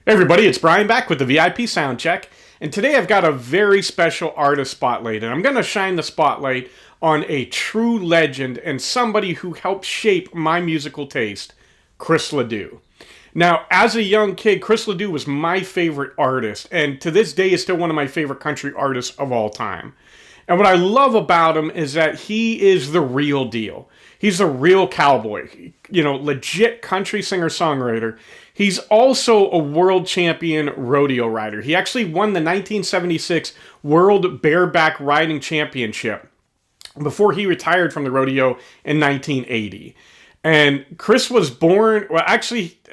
Hey everybody, it's Brian back with the VIP Soundcheck, and today I've got a very special artist spotlight, and I'm going to shine the spotlight on a true legend and somebody who helped shape my musical taste, Chris LeDoux. Now, as a young kid, Chris LeDoux was my favorite artist, and to this day is still one of my favorite country artists of all time. And what I love about him is that he is the real deal. He's a real cowboy, legit country singer-songwriter. He's also a world champion rodeo rider. He actually won the 1976 World Bareback Riding Championship before he retired from the rodeo in 1980. And Chris was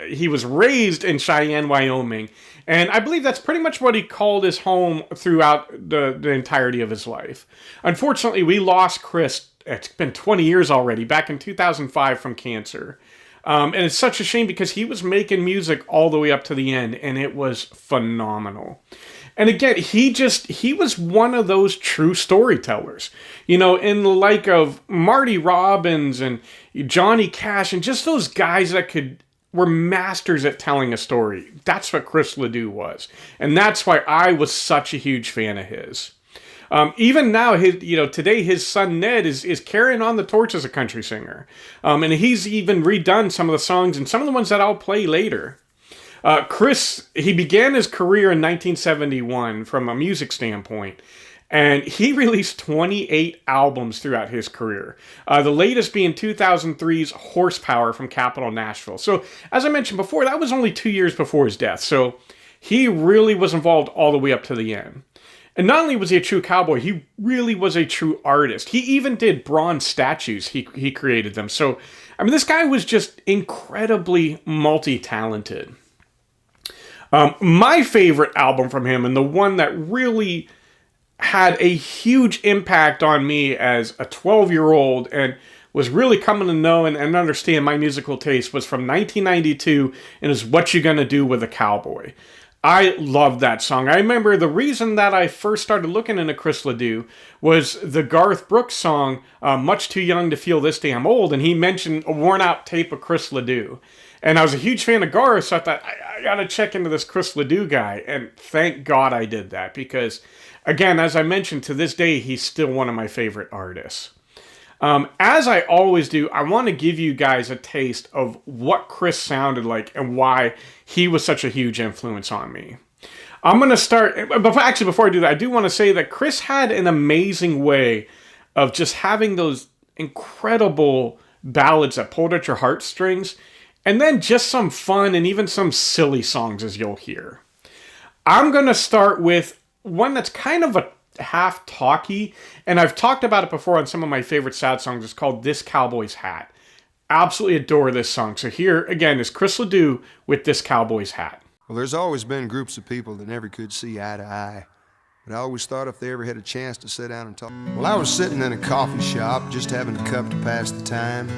he was raised in Cheyenne, Wyoming. And I believe that's pretty much what he called his home throughout the entirety of his life. Unfortunately, we lost Chris, it's been 20 years already, back in 2005 from cancer. And it's such a shame because he was making music all the way up to the end, and it was phenomenal. And again, he was one of those true storytellers, in the like of Marty Robbins and Johnny Cash and just those guys that were masters at telling a story. That's what Chris LeDoux was. And that's why I was such a huge fan of his. Even now, today his son Ned is carrying on the torch as a country singer. And he's even redone some of the songs and some of the ones that I'll play later. Chris, he began his career in 1971 from a music standpoint. And he released 28 albums throughout his career. The latest being 2003's Horsepower from Capitol Nashville. So, as I mentioned before, that was only 2 years before his death. So, he really was involved all the way up to the end. And not only was he a true cowboy, he really was a true artist. He even did bronze statues. He created them. So, this guy was just incredibly multi-talented. My favorite album from him, and the one that really had a huge impact on me as a 12-year-old and was really coming to know and understand my musical taste, was from 1992, and is What You Gonna Do with a Cowboy. I love that song. I remember the reason that I first started looking into Chris LeDoux was the Garth Brooks song, Much Too Young to Feel This Damn Old, and he mentioned a worn-out tape of Chris LeDoux. And I was a huge fan of Garth, so I thought, I gotta check into this Chris LeDoux guy, and thank God I did that, because, again, as I mentioned, to this day, he's still one of my favorite artists. As I always do, I want to give you guys a taste of what Chris sounded like and why he was such a huge influence on me. I'm going to start, before I do that, I do want to say that Chris had an amazing way of just having those incredible ballads that pulled at your heartstrings, and then just some fun and even some silly songs, as you'll hear. I'm going to start with one that's kind of a half talky, and I've talked about it before on some of my favorite sad songs. It's called This Cowboy's Hat. Absolutely adore this song. So here again is Chris LeDoux with This Cowboy's Hat. Well, there's always been groups of people that never could see eye to eye, but I always thought if they ever had a chance to sit down and talk. Well, I was sitting in a coffee shop just having a cup to pass the time,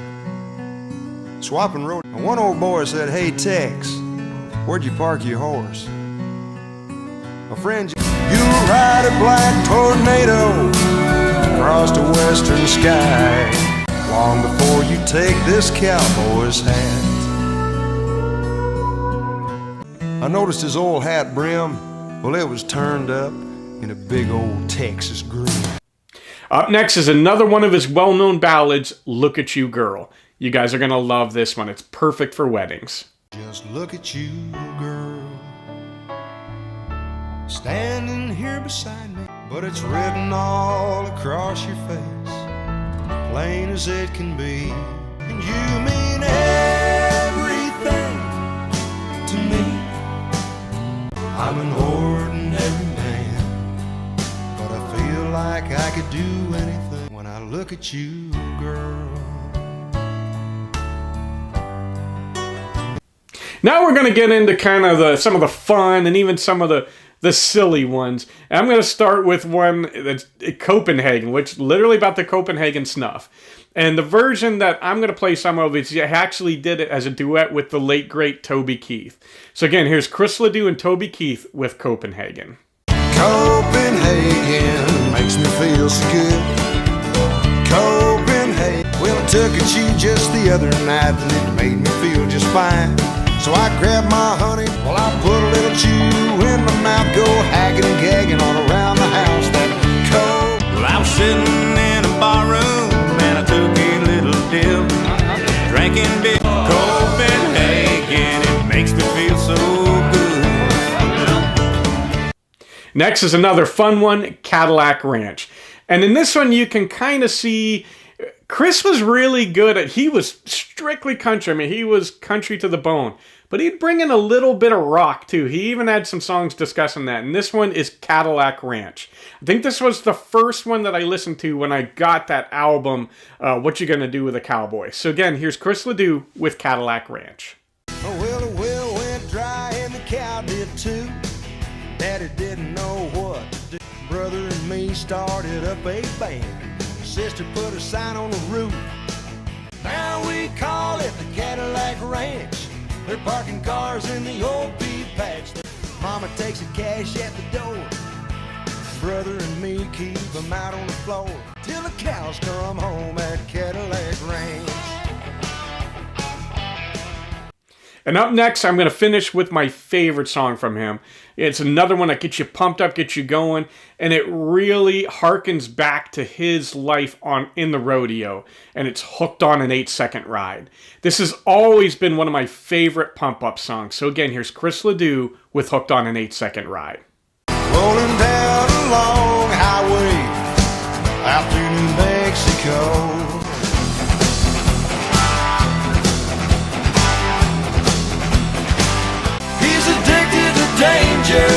swapping road, and one old boy said, "Hey Tex, where'd you park your horse?" My friend, "You'll ride a black tornado across the western sky long before you take this cowboy's hat." I noticed his old hat brim, well, it was turned up in a big old Texas grin. Up next is another one of his well-known ballads, Look at You Girl. You guys are going to love this one. It's perfect for weddings. Just look at you, girl, standing here beside me, but it's written all across your face, plain as it can be. And you mean everything to me. I'm an ordinary man, but I feel like I could do anything when I look at you, girl. Now we're going to get into kind of some of the fun and even some of the silly ones. And I'm going to start with one that's Copenhagen, which literally about the Copenhagen snuff. And the version that I'm going to play some of is he actually did it as a duet with the late, great Toby Keith. So again, here's Chris LeDoux and Toby Keith with Copenhagen. Copenhagen makes me feel so good. Copenhagen, well, I took at you just the other night and it made me feel just fine. So I grabbed my honey, well, I put a little chew in my mouth, go hacking and gagging all around the house. That cold. Well, I was sitting in a bar room and I took a little dip, drinking big Copenhagen. It makes me feel so good. Next is another fun one, Cadillac Ranch. And in this one, you can kind of see Chris was really good at, he was strictly country. I mean, he was country to the bone. But he'd bring in a little bit of rock, too. He even had some songs discussing that. And this one is Cadillac Ranch. I think this was the first one that I listened to when I got that album, What You Gonna Do with a Cowboy. So again, here's Chris LeDoux with Cadillac Ranch. Oh, well, the well went dry and the cow did too. Daddy didn't know what to do. Brother and me started up a band. Sister put a sign on the roof. Now we call it the Cadillac Ranch. They're parking cars in the old pea patch. Mama takes the cash at the door. Brother and me keep them out on the floor till the cows come home at Cadillac Ranch. And up next, I'm going to finish with my favorite song from him. It's another one that gets you pumped up, gets you going, and it really harkens back to his life in the rodeo, and it's Hooked on an 8-Second Ride. This has always been one of my favorite pump-up songs. So again, here's Chris LeDoux with Hooked on an 8-Second Ride. Rolling down a long highway out through New Mexico. Danger,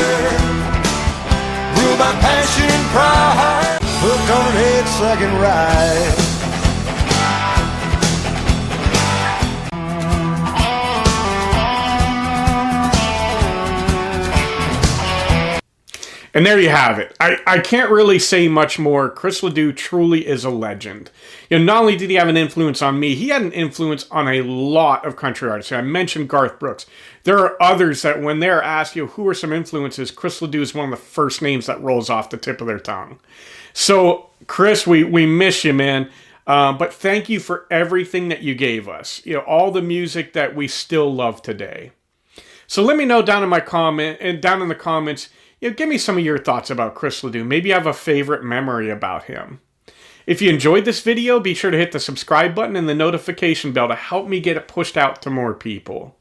ruled by passion and pride, hooked on an 8-second ride. And there you have it. I can't really say much more. Chris LeDoux truly is a legend. You know, not only did he have an influence on me, he had an influence on a lot of country artists. I mentioned Garth Brooks. There are others that when they're asked, you know, who are some influences, Chris LeDoux is one of the first names that rolls off the tip of their tongue. So, Chris, we miss you, man. But thank you for everything that you gave us. You know, all the music that we still love today. So let me know down in the comments. You know, give me some of your thoughts about Chris LeDoux. Maybe you have a favorite memory about him. If you enjoyed this video, be sure to hit the subscribe button and the notification bell to help me get it pushed out to more people.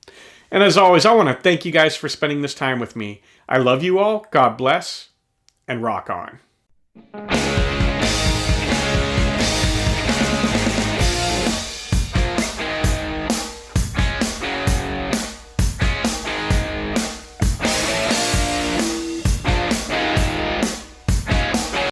And as always, I want to thank you guys for spending this time with me. I love you all, God bless, and rock on.